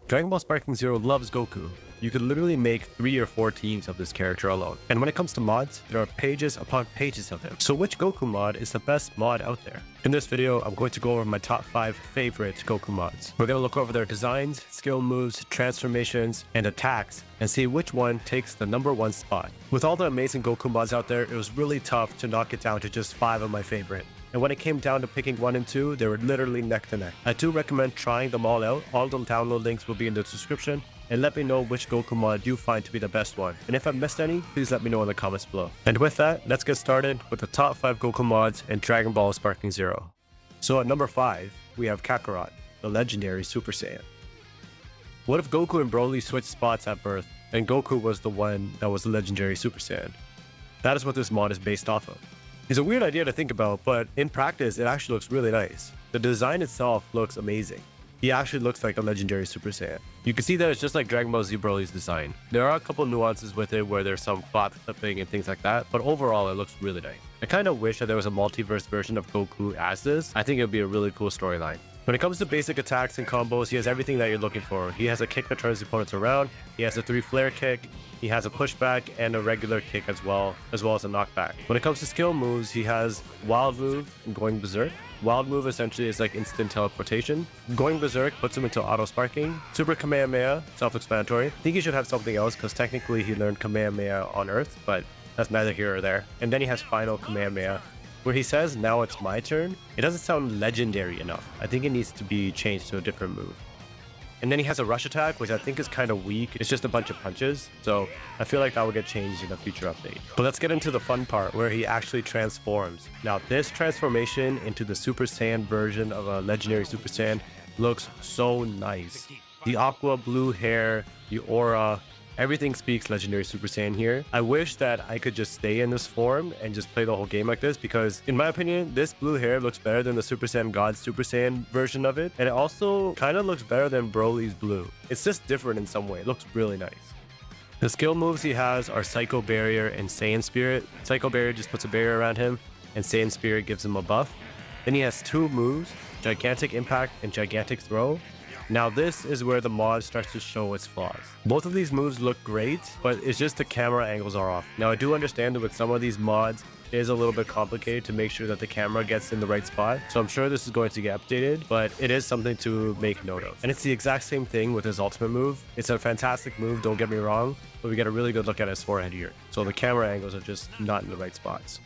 Dragon Ball Sparking Zero loves Goku. You could literally make 3 or 4 teams of this character alone. And when it comes to mods, there are pages upon pages of him. So which Goku mod is the best mod out there? In this video, I'm going to go over my top 5 favorite Goku mods. We're going to look over their designs, skill moves, transformations, and attacks, and see which one takes the #1 spot. With all the amazing Goku mods out there, it was really tough to knock it down to just 5 of my favorite. And when it came down to picking 1 and 2, they were literally neck to neck. I do recommend trying them all out. All the download links will be in the description. And let me know which Goku mod you find to be the best one. And if I missed any, please let me know in the comments below. And with that, let's get started with the top 5 Goku mods in Dragon Ball Sparking Zero. So at number 5, we have Kakarot, the legendary Super Saiyan. What if Goku and Broly switched spots at birth, and Goku was the one that was the legendary Super Saiyan? That is what this mod is based off of. It's a weird idea to think about, but in practice, it actually looks really nice. The design itself looks amazing. He actually looks like a legendary Super Saiyan. You can see that it's just like Dragon Ball Z Broly's design. There are a couple nuances with it where there's some cloth clipping and things like that, but overall it looks really nice. I kind of wish that there was a multiverse version of Goku as this. I think it would be a really cool storyline. When it comes to basic attacks and combos, he has everything that you're looking for. He has a kick that turns opponents around, he has a 3 flare kick, he has a pushback and a regular kick as well as a knockback. When it comes to skill moves, he has Wild Move and Going Berserk. Wild Move essentially is like instant teleportation. Going Berserk puts him into auto sparking. Super Kamehameha, self-explanatory. I think he should have something else because technically he learned Kamehameha on Earth, but that's neither here or there. And then he has Final Kamehameha, where he says, "Now it's my turn." It doesn't sound legendary enough. I think it needs to be changed to a different move. And then he has a rush attack, which I think is kind of weak. It's just a bunch of punches. So I feel like that will get changed in a future update. But let's get into the fun part where he actually transforms. Now this transformation into the Super Saiyan version of a legendary Super Saiyan looks so nice. The aqua blue hair, the aura, everything speaks legendary Super Saiyan here. I wish that I could just stay in this form and just play the whole game like this because, in my opinion, this blue hair looks better than the Super Saiyan God Super Saiyan version of it. And it also kind of looks better than Broly's blue. It's just different in some way. It looks really nice. The skill moves he has are Psycho Barrier and Saiyan Spirit. Psycho Barrier just puts a barrier around him, and Saiyan Spirit gives him a buff. Then he has 2 moves, Gigantic Impact and Gigantic Throw. Now this is where the mod starts to show its flaws. Both of these moves look great, but it's just the camera angles are off. Now I do understand that with some of these mods, it is a little bit complicated to make sure that the camera gets in the right spot. So I'm sure this is going to get updated, but it is something to make note of. And it's the exact same thing with his ultimate move. It's a fantastic move, don't get me wrong, but we get a really good look at his forehead here. So the camera angles are just not in the right spots.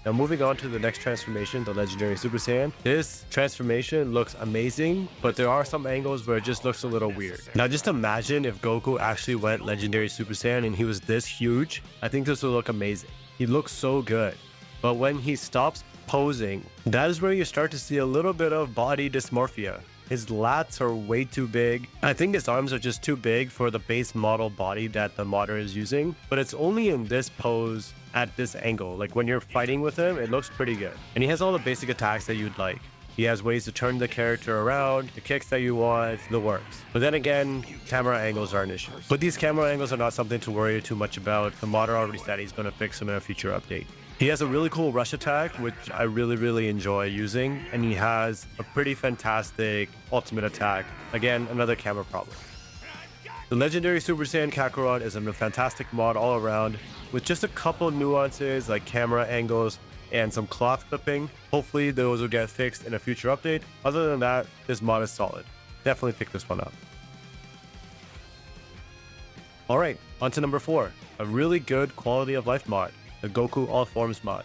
Now moving on to the next transformation, the legendary Super Saiyan. This transformation looks amazing, but there are some angles where it just looks a little weird. Now just imagine if Goku actually went legendary Super Saiyan and he was this huge. I think this would look amazing. He looks so good. But when he stops posing, that is where you start to see a little bit of body dysmorphia. His lats are way too big. I think his arms are just too big for the base model body that the modder is using, but it's only in this pose at this angle. Like when you're fighting with him, it looks pretty good. And he has all the basic attacks that you'd like. He has ways to turn the character around, the kicks that you want, the works. But then again, camera angles are an issue. But these camera angles are not something to worry too much about. The modder already said he's going to fix them in a future update. He has a really cool rush attack, which I really enjoy using, and he has a pretty fantastic ultimate attack. Again, another camera problem. The legendary Super Saiyan Kakarot is a fantastic mod all around, with just a couple nuances like camera angles and some cloth clipping. Hopefully those will get fixed in a future update. Other than that, this mod is solid. Definitely pick this one up. Alright, on to number 4, a really good quality of life mod. The Goku All Forms mod.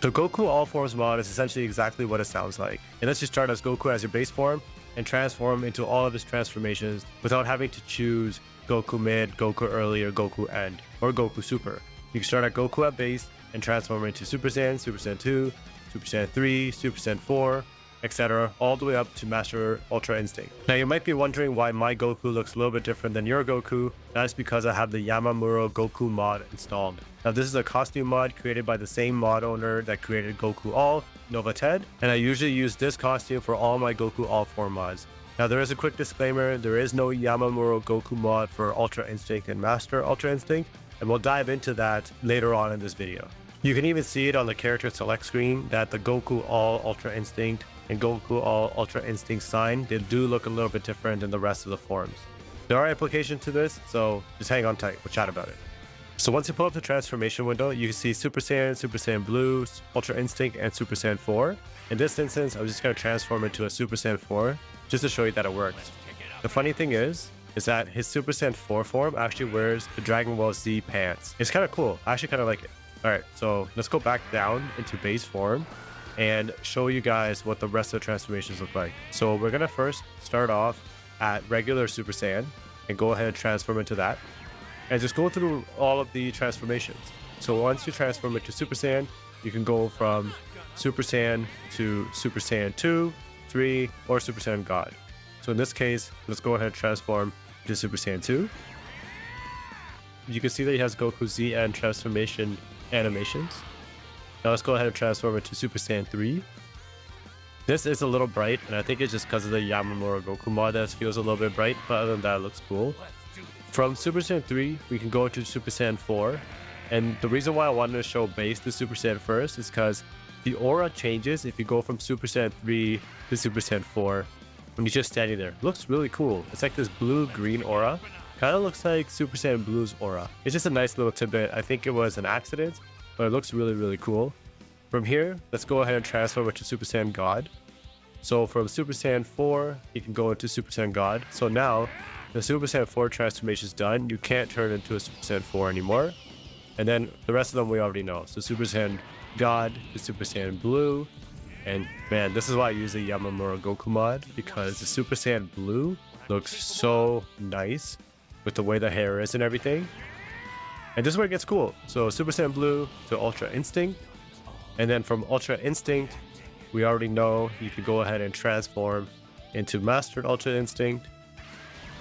The Goku All Forms mod is essentially exactly what it sounds like. It lets you start as Goku as your base form and transform into all of his transformations without having to choose Goku Mid, Goku Early, or Goku End, or Goku Super. You can start at Goku at base and transform into Super Saiyan, Super Saiyan 2, Super Saiyan 3, Super Saiyan 4, etc., all the way up to Master Ultra Instinct. Now you might be wondering why my Goku looks a little bit different than your Goku. That is because I have the Yamamuro Goku mod installed. Now this is a costume mod created by the same mod owner that created Goku All, Nova Ted, and I usually use this costume for all my Goku All 4 mods. Now there is a quick disclaimer, there is no Yamamuro Goku mod for Ultra Instinct and Master Ultra Instinct, and we'll dive into that later on in this video. You can even see it on the character select screen that the Goku All Ultra Instinct and Goku All Ultra Instinct Sign, they do look a little bit different than the rest of the forms. There are implications to this, so just hang on tight, we'll chat about it. So once you pull up the transformation window, you can see Super Saiyan Blue, Ultra Instinct, and Super Saiyan 4. In this instance, I'm just going to transform it to a Super Saiyan 4, just to show you that it works. The funny thing is that his Super Saiyan 4 form actually wears the Dragon Ball Z pants. It's kind of cool. I actually kind of like it. Alright, so let's go back down into base form and show you guys what the rest of the transformations look like. So we're going to first start off at regular Super Saiyan and go ahead and transform into that. And just go through all of the transformations. So once you transform it to Super Saiyan, you can go from Super Saiyan to Super Saiyan 2, 3, or Super Saiyan God. So in this case, let's go ahead and transform to Super Saiyan 2. You can see that he has Goku ZN transformation animations. Now let's go ahead and transform it to Super Saiyan 3. This is a little bright, and I think it's just because of the Yamamura Goku mod that feels a little bit bright, but other than that, it looks cool. From Super Saiyan 3, we can go into Super Saiyan 4. And the reason why I wanted to show base to Super Saiyan first is because the aura changes if you go from Super Saiyan 3 to Super Saiyan 4 when you're just standing there. It looks really cool. It's like this blue-green aura. Kind of looks like Super Saiyan Blue's aura. It's just a nice little tidbit. I think it was an accident, but it looks really, really cool. From here, let's go ahead and transform it to Super Saiyan God. So from Super Saiyan 4, you can go into Super Saiyan God. So now, the Super Saiyan 4 transformation is done. You can't turn into a Super Saiyan 4 anymore. And then the rest of them we already know. So Super Saiyan God to Super Saiyan Blue. And man, this is why I use the Yamamura Goku mod, because the Super Saiyan Blue looks so nice with the way the hair is and everything. And this is where it gets cool. So Super Saiyan Blue to Ultra Instinct. And then from Ultra Instinct, we already know you can go ahead and transform into Mastered Ultra Instinct,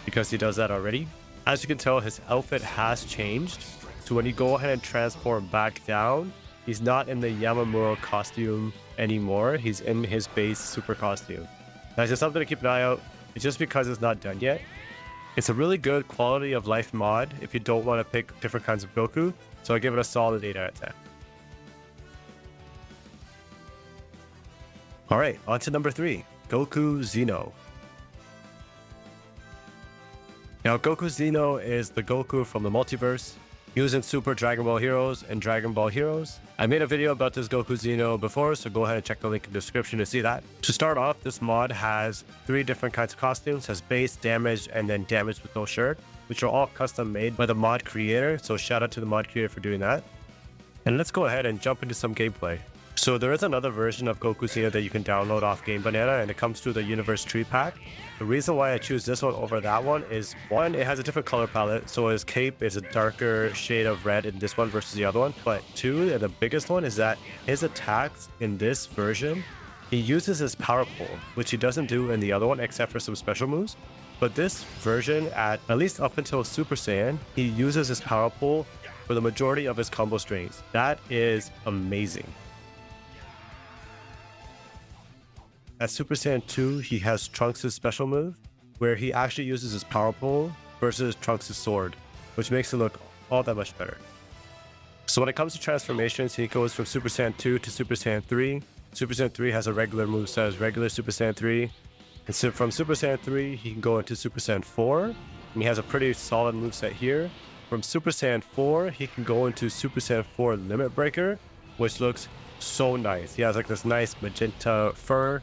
because he does that already. As you can tell, his outfit has changed. So when you go ahead and transform back down, he's not in the Yamamura costume anymore. He's in his base super costume. That's just something to keep an eye out. It's just because it's not done yet. It's a really good quality of life mod if you don't want to pick different kinds of Goku. So I give it a solid 8 out of 10. Alright, on to number 3. Goku Xeno. Now, Goku Xeno is the Goku from the multiverse, using Super Dragon Ball Heroes and Dragon Ball Heroes. I made a video about this Goku Xeno before, so go ahead and check the link in the description to see that. To start off, this mod has 3 different kinds of costumes. It has base, damage, and then damage with no shirt, which are all custom made by the mod creator, so shout out to the mod creator for doing that. And let's go ahead and jump into some gameplay. So there is another version of Goku Xeno that you can download off Game Banana, and it comes through the Universe Tree Pack. The reason why I choose this one over that one is, one, it has a different color palette, so his cape is a darker shade of red in this one versus the other one. But 2, and the biggest one, is that his attacks in this version, he uses his power pole, which he doesn't do in the other one except for some special moves. But this version, at least up until Super Saiyan, he uses his power pole for the majority of his combo strings. That is amazing. At Super Saiyan 2, he has Trunks' special move, where he actually uses his power pole versus Trunks' sword, which makes it look all that much better. So when it comes to transformations, he goes from Super Saiyan 2 to Super Saiyan 3. Super Saiyan 3 has a regular moveset as regular Super Saiyan 3. And so from Super Saiyan 3, he can go into Super Saiyan 4, and he has a pretty solid moveset here. From Super Saiyan 4, he can go into Super Saiyan 4 Limit Breaker, which looks so nice. He has like this nice magenta fur,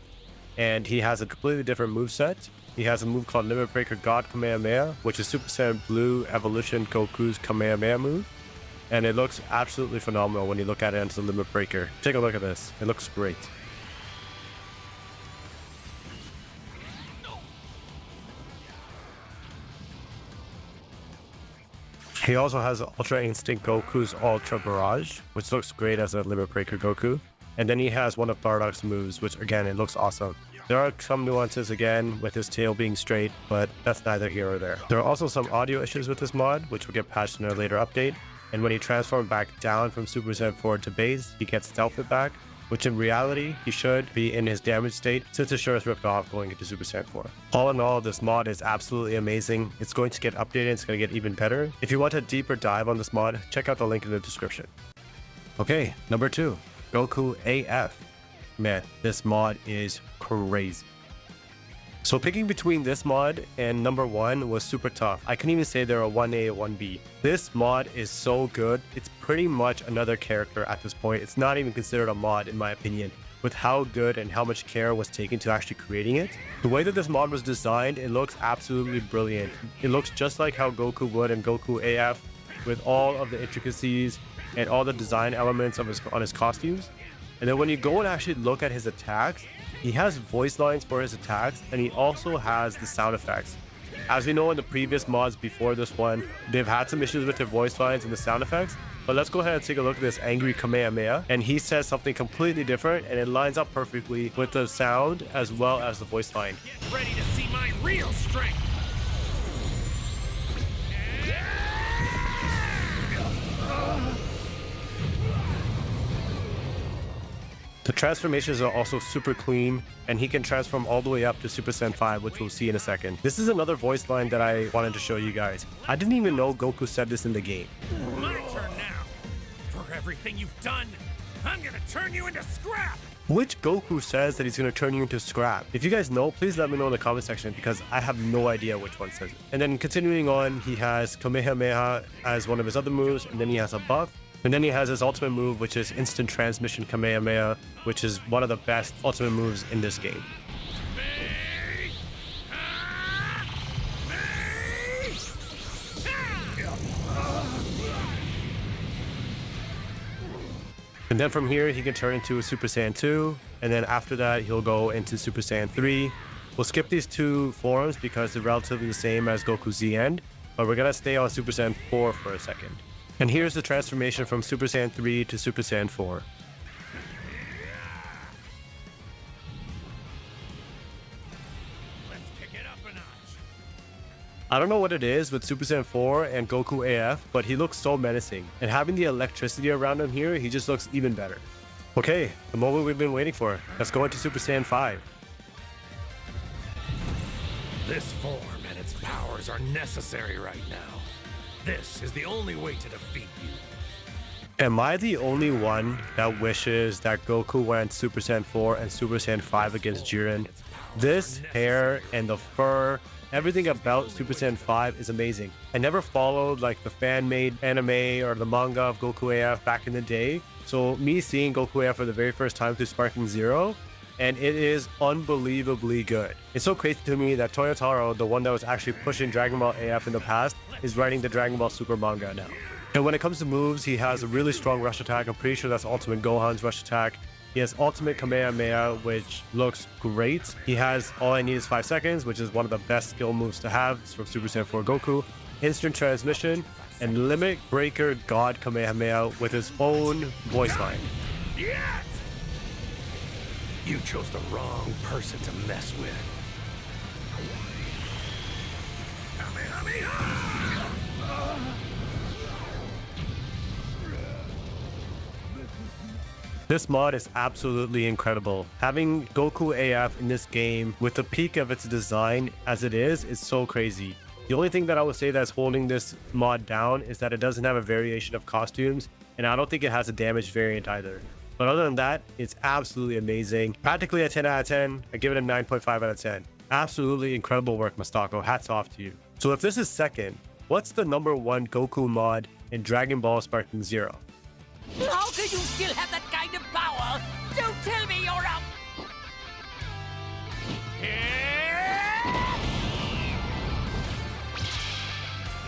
and he has a completely different moveset. He has a move called Limit Breaker God Kamehameha, which is Super Saiyan Blue Evolution Goku's Kamehameha move. And it looks absolutely phenomenal when you look at it into the Limit Breaker. Take a look at this. It looks great. He also has Ultra Instinct Goku's Ultra Barrage, which looks great as a Limit Breaker Goku. And then he has one of Bardock's moves, which again, it looks awesome. There are some nuances again with his tail being straight, but that's neither here or there. There are also some audio issues with this mod, which will get patched in a later update. And when he transforms back down from Super Saiyan 4 to base, he gets his outfit back, which in reality, he should be in his damage state since his shirt is ripped off going into Super Saiyan 4. All in all, this mod is absolutely amazing. It's going to get updated, it's going to get even better. If you want a deeper dive on this mod, check out the link in the description. Okay, number 2. Goku AF. Man, this mod is crazy. So picking between this mod and number 1 was super tough. I couldn't even say they're a 1A or 1B. This mod is so good. It's pretty much another character at this point. It's not even considered a mod in my opinion, with how good and how much care was taken to actually creating it. The way that this mod was designed, it looks absolutely brilliant. It looks just like how Goku would in Goku AF, with all of the intricacies and all the design elements of on his costumes. And then when you go and actually look at his attacks, he has voice lines for his attacks, and he also has the sound effects. As we know in the previous mods before this one, they've had some issues with their voice lines and the sound effects. But let's go ahead and take a look at this angry Kamehameha, and he says something completely different, and it lines up perfectly with the sound as well as the voice line. Get ready to see my real strength. The transformations are also super clean, and he can transform all the way up to Super Saiyan 5, which we'll see in a second. This is another voice line that I wanted to show you guys. I didn't even know Goku said this in the game. My turn now. For everything you've done, I'm gonna turn you into scrap. Which Goku says that he's going to turn you into scrap? If you guys know, please let me know in the comment section, because I have no idea which one says it. And then continuing on, he has Kamehameha as one of his other moves, and then he has a buff. And then he has his ultimate move, which is Instant Transmission Kamehameha, which is one of the best ultimate moves in this game. And then from here, he can turn into a Super Saiyan 2, and then after that, he'll go into Super Saiyan 3. We'll skip these two forms because they're relatively the same as Goku Z End, but we're gonna stay on Super Saiyan 4 for a second. And here's the transformation from Super Saiyan 3 to Super Saiyan 4. Let's kick it up a notch. I don't know what it is with Super Saiyan 4 and Goku AF, but he looks so menacing. And having the electricity around him here, he just looks even better. Okay, the moment we've been waiting for. Let's go into Super Saiyan 5. This form and its powers are necessary right now. This is the only way to defeat you. Am I the only one that wishes that Goku went Super Saiyan 4 and Super Saiyan 5 against Jiren? This hair and the fur, everything about Super Saiyan 5 is amazing. I never followed like the fan-made anime or the manga of Goku AF back in the day. So me seeing Goku AF for the very first time through Sparking Zero, and it is unbelievably good. It's so crazy to me that Toyotaro, the one that was actually pushing Dragon Ball AF in the past, is writing the Dragon Ball Super manga now. And when it comes to moves, he has a really strong rush attack. I'm pretty sure that's Ultimate Gohan's rush attack. He has Ultimate Kamehameha, which looks great. He has All I Need Is 5 Seconds, which is one of the best skill moves to have. It's from Super Saiyan 4 Goku. Instant Transmission, and Limit Breaker God Kamehameha with his own voice line. Yes! You chose the wrong person to mess with. This mod is absolutely incredible. Having Goku AF in this game with the peak of its design as it is so crazy. The only thing that I would say that's holding this mod down is that it doesn't have a variation of costumes, and I don't think it has a damage variant either. But other than that, it's absolutely amazing. Practically a 10 out of 10. I give it a 9.5 out of 10. Absolutely incredible work, Mastako. Hats off to you. So if this is second, what's the #1 Goku mod in Dragon Ball Sparking Zero? How can you still have that kind of power? Don't tell me you're up!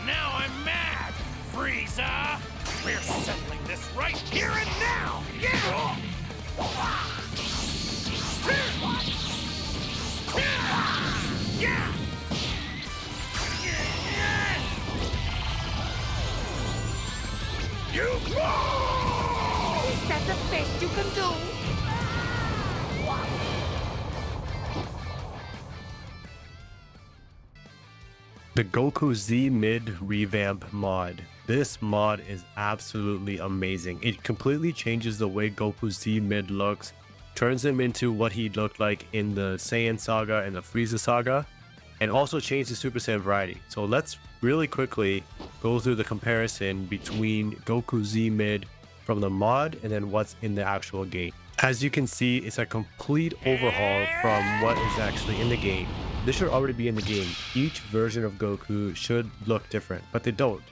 Now I'm mad, Frieza! We're settling this right here and now! Yeah! Yeah! You Is that the best you can do? The Goku Z Mid Revamp mod. This mod is absolutely amazing. It completely changes the way Goku Z Mid looks, turns him into what he looked like in the Saiyan Saga and the Frieza Saga, and also changes the Super Saiyan variety. So let's really quickly go through the comparison between Goku Z Mid from the mod and then what's in the actual game. As you can see, it's a complete overhaul from what is actually in the game. This should already be in the game. Each version of Goku should look different, but they don't.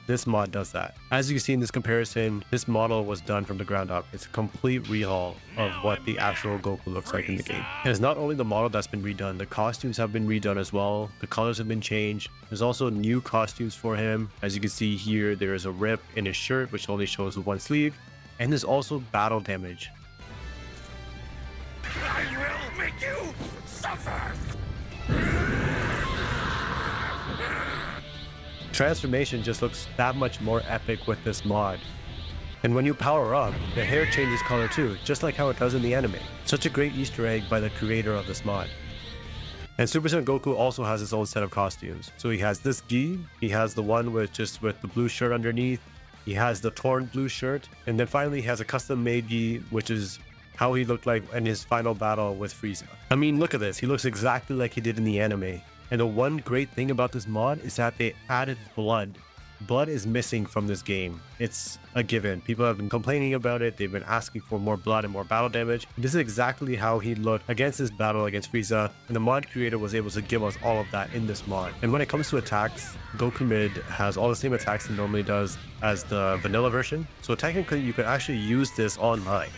This mod does that. As you can see in this comparison, this model was done from the ground up. It's a complete rehaul of what the actual Goku looks like in the game. And it's not only the model that's been redone, the costumes have been redone as well. The colors have been changed. There's also new costumes for him. As you can see here, there is a rip in his shirt, which only shows one sleeve. And there's also battle damage. I will make you suffer! Transformation just looks that much more epic with this mod. And when you power up, the hair changes color too, just like how it does in the anime. Such a great Easter egg by the creator of this mod. And Super Saiyan Goku also has his own set of costumes. So he has this gi, he has the one with the blue shirt underneath, he has the torn blue shirt, and then finally he has a custom made gi, which is how he looked like in his final battle with Frieza. I mean, look at this, he looks exactly like he did in the anime. And the one great thing about this mod is that they added blood. Blood is missing from this game. It's a given. People have been complaining about it. They've been asking for more blood and more battle damage. This is exactly how he looked against this battle against Frieza. And the mod creator was able to give us all of that in this mod. And when it comes to attacks, Goku Mid has all the same attacks he normally does as the vanilla version. So technically you could actually use this online.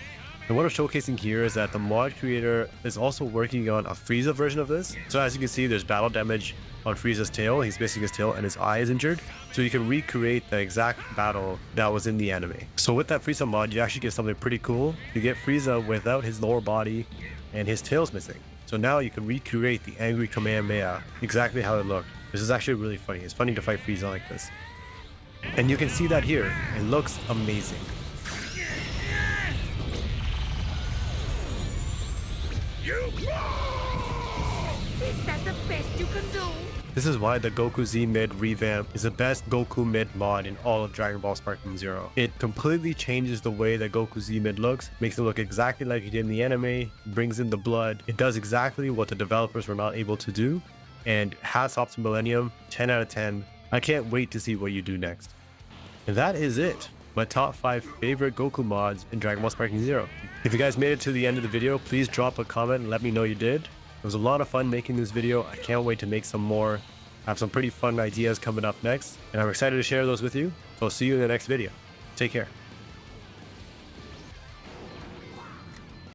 And what I'm showcasing here is that the mod creator is also working on a Frieza version of this. So as you can see, there's battle damage on Frieza's tail. He's missing his tail and his eye is injured. So you can recreate the exact battle that was in the anime. So with that Frieza mod, you actually get something pretty cool. You get Frieza without his lower body and his tail's missing. So now you can recreate the angry Kamehameha exactly how it looked. This is actually really funny. It's funny to fight Frieza like this. And you can see that here. It looks amazing. Is that the best you can do? This is why the Goku Z Mid revamp is the best Goku Mid mod in all of Dragon Ball Sparking Zero. It completely changes the way that Goku Z Mid looks, makes it look exactly like he did in the anime, brings in the blood. It does exactly what the developers were not able to do, and hats off to Millennium, 10 out of 10. I can't wait to see what you do next. And that is it. My top 5 favorite Goku mods in Dragon Ball Sparking Zero. If you guys made it to the end of the video, please drop a comment and let me know you did. It was a lot of fun making this video. I can't wait to make some more. I have some pretty fun ideas coming up next, and I'm excited to share those with you. So I'll see you in the next video. Take care.